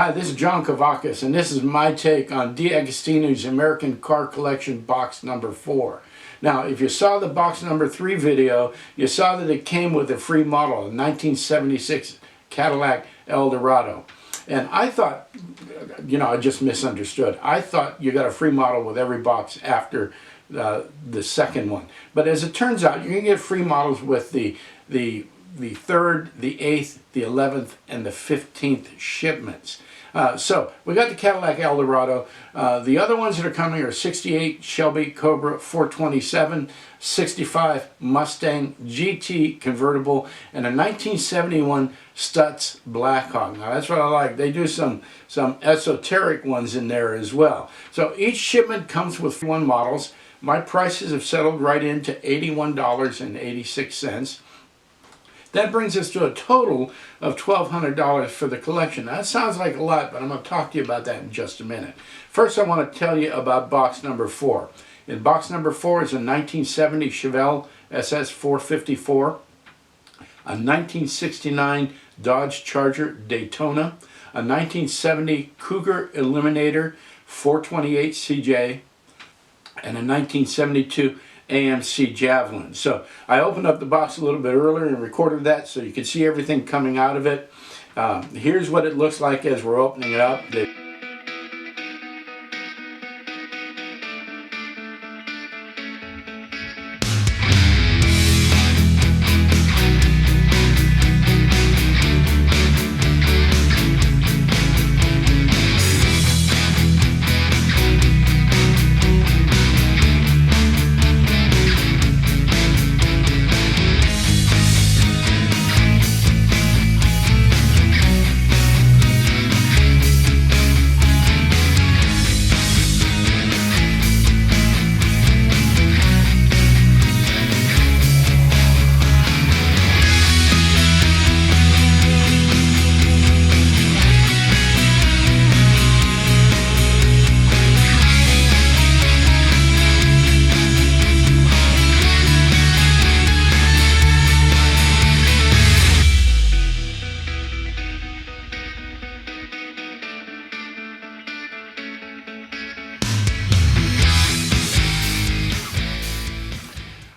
Hi, this is John Kavakis, and this is my take on DeAgostini's American Car Collection box number 4. Now, if you saw the box number 3 video, you saw that it came with a free model, a 1976 Cadillac Eldorado. And I thought, I just misunderstood. I thought you got a free model with every box after the second one. But as it turns out, you're going to get free models with the 3rd, the 8th, the 11th, and the 15th shipments. So we got the Cadillac Eldorado. The other ones that are coming are 68 Shelby Cobra 427, 65 Mustang GT convertible, and a 1971 Stutz Blackhawk. Now that's what I like. They do some esoteric ones in there as well. So each shipment comes with 1 models. My prices have settled right into $81.86. That brings us to a total of $1,200 for the collection. Now, that sounds like a lot, but I'm going to talk to you about that in just a minute. First, I want to tell you about box number 4. In box number 4 is a 1970 Chevelle SS 454, a 1969 Dodge Charger Daytona, a 1970 Cougar Eliminator 428 CJ, and a 1972 AMC Javelin. So I opened up the box a little bit earlier and recorded that so you can see everything coming out of it. Here's what it looks like as we're opening it up.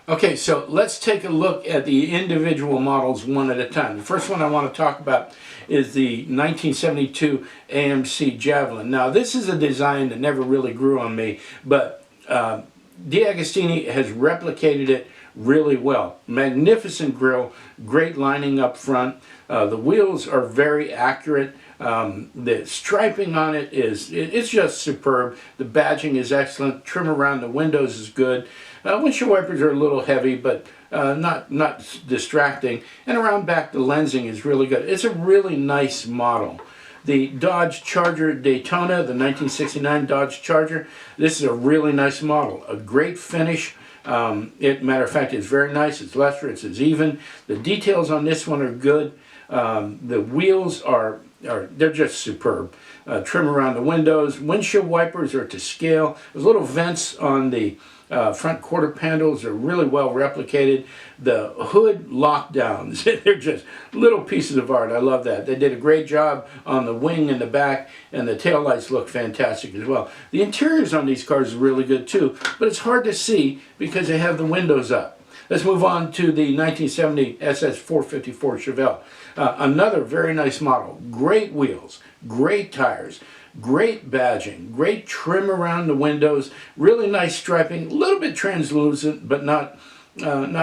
Okay, so let's take a look at the individual models one at a time. The first one I want to talk about is the 1972 AMC Javelin. Now, this is a design that never really grew on me, but DeAgostini has replicated it really well. Magnificent grille, great lining up front. The wheels are very accurate. The striping on it it's just superb. The badging is excellent. Trim around the windows is good. Windshield wipers are a little heavy, but not distracting. And around back, the lensing is really good. It's a really nice model. The Dodge Charger Daytona, the 1969 Dodge Charger, this is a really nice model. A great finish. Matter of fact, it's very nice. It's lustrous. It's even. The details on this one are good. The wheels they're just superb. Trim around the windows. Windshield wipers are to scale. There's little vents on the front quarter panels are really well replicated. The hood lockdowns, they're just little pieces of art. I love that. They did a great job on the wing and the back, and the taillights look fantastic as well. The interiors on these cars are really good too, but it's hard to see because they have the windows up. Let's move on to the 1970 SS 454 Chevelle. Another very nice model. Great wheels, great tires, great badging, great trim around the windows, really nice striping, a little bit translucent, but not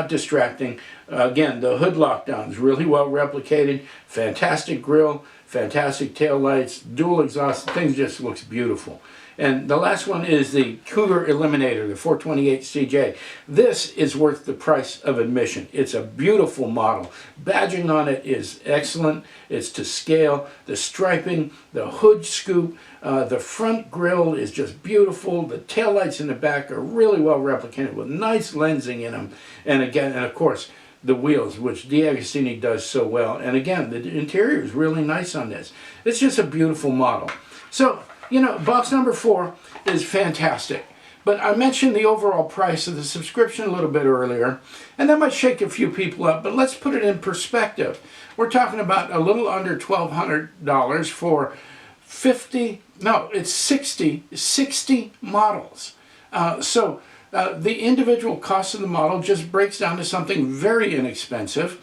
distracting. Again, the hood lockdowns, really well replicated, fantastic grille, fantastic tail lights, dual exhaust, things just looks beautiful. And the last one is the Cougar Eliminator, the 428 CJ. This is worth the price of admission. It's a beautiful model. Badging on it is excellent. It's to scale. The striping, the hood scoop, the front grille is just beautiful. The taillights in the back are really well replicated with nice lensing in them. And again, and of course, the wheels, which DeAgostini does so well. And again, the interior is really nice on this. It's just a beautiful model. So, box number 4 is fantastic. But I mentioned the overall price of the subscription a little bit earlier, and that might shake a few people up, but let's put it in perspective. We're talking about a little under $1,200 for it's 60 models. The individual cost of the model just breaks down to something very inexpensive.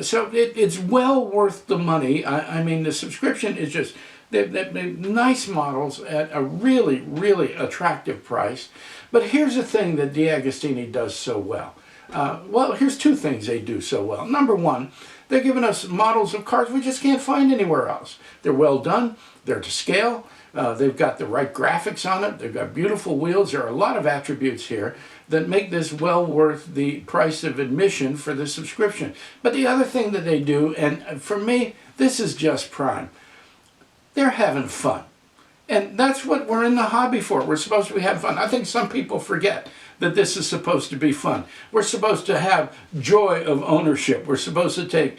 So it's well worth the money. I mean, the subscription is just, they're nice models at a really, really attractive price. But here's the thing that DeAgostini does so well. Well, here's two things they do so well. Number one, they're giving us models of cars we just can't find anywhere else. They're well done, they're to scale, they've got the right graphics on it, they've got beautiful wheels. There are a lot of attributes here that make this well worth the price of admission for the subscription. But the other thing that they do, and for me, this is just prime, they're having fun. And that's what we're in the hobby for. We're supposed to be having fun. I think some people forget that this is supposed to be fun. We're supposed to have joy of ownership. We're supposed to take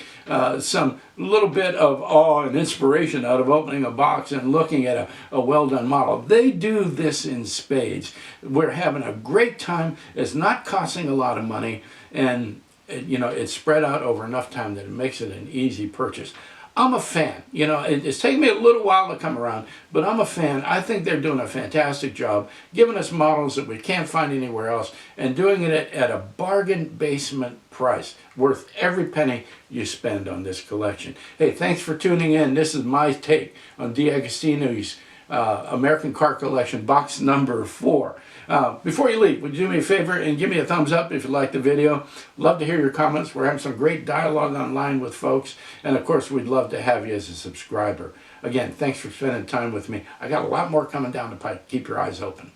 some little bit of awe and inspiration out of opening a box and looking at a well-done model. They do this in spades. We're having a great time. It's not costing a lot of money, and it's spread out over enough time that it makes it an easy purchase. I'm a fan. It's taken me a little while to come around, but I'm a fan. I think they're doing a fantastic job, giving us models that we can't find anywhere else, and doing it at a bargain basement price, worth every penny you spend on this collection. Hey, thanks for tuning in. This is my take on DeAgostini's American Car Collection, box number 4. Before you leave, would you do me a favor and give me a thumbs up if you like the video? Love to hear your comments. We're having some great dialogue online with folks. And of course, we'd love to have you as a subscriber. Again, thanks for spending time with me. I got a lot more coming down the pipe. Keep your eyes open.